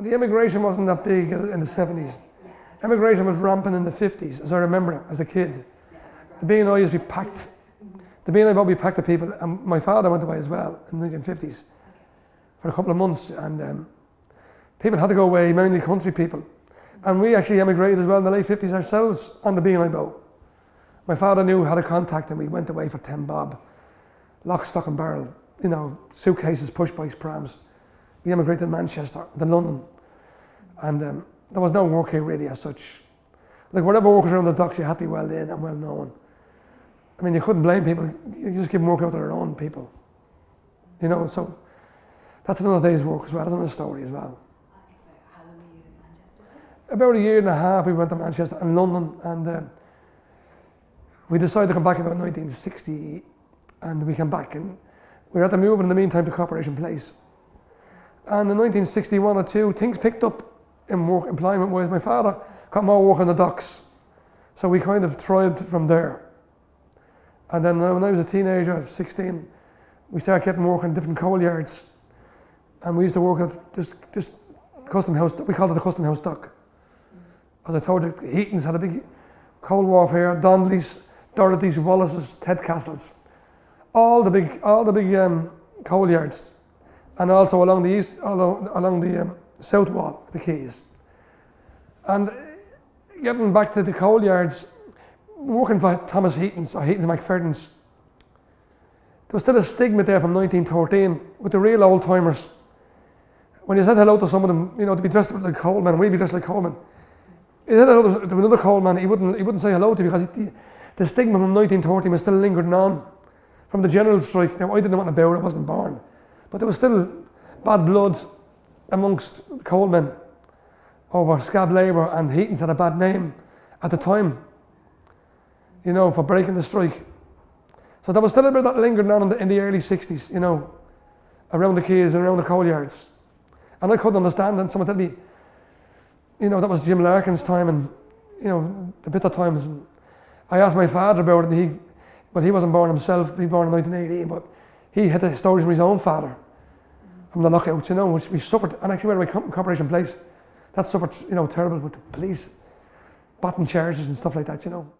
the immigration wasn't that big in the 70s. Immigration was rampant in the 50s, as I remember it, as a kid. The B&I used to be packed. The B&I would be packed with people, and my father went away as well in the 1950s for a couple of months, and people had to go away, mainly country people. And we actually emigrated as well in the late 50s ourselves on the B&I boat. My father knew how to contact and we went away for 10 bob. Lock, stock and barrel, you know, suitcases, push bikes, prams. We emigrated to Manchester, to London. And there was no work here really as such. Like whatever work was around the docks, you had to be well in and well known. I mean, you couldn't blame people. You just give them work out to their own people. You know, so that's another day's work as well. That's another story as well. So how long were you in Manchester? About a year and a half we went to Manchester and London, and we decided to come back about 1960, and we came back and we had to move in the meantime to Corporation Place. And in 1961 or two, things picked up in work, employment-wise. My father got more work on the docks, so we kind of thrived from there. And then when I was a teenager, I was 16, we started getting work in different coal yards, and we used to work at just custom house. We called it the custom house dock. As I told you, Heaton's had a big coal wharf, Donnelly's, Dorothy's, Wallace's, Tedcastle's, all the big coal yards, and also along the east, along the south wall of the quays. And getting back to the coal yards, working for Thomas Heaton's or Heaton's McFerrin's, there was still a stigma there from 1913 with the real old timers. When you said hello to some of them, you know, to be dressed like coalmen, we'd be dressed like coalmen. You said hello to another coalman, he wouldn't say hello to you because the stigma from 1913 was still lingering on from the general strike. Now I didn't know what about it, I wasn't born, but there was still bad blood amongst coalmen over scab labour, and Heaton's had a bad name at the time, you know, for breaking the strike. So there was still a bit of that lingering on in the early 60s, you know, around the quays and around the coal yards. And I couldn't understand, and someone told me, you know, that was Jim Larkin's time and, you know, the bitter times. And I asked my father about it, and he wasn't born himself, he was born in 1918, but he had the stories from his own father from the lockouts, you know, which we suffered. And actually where we Corporation Place, that suffered, you know, terrible with the police, batting charges and stuff like that, you know.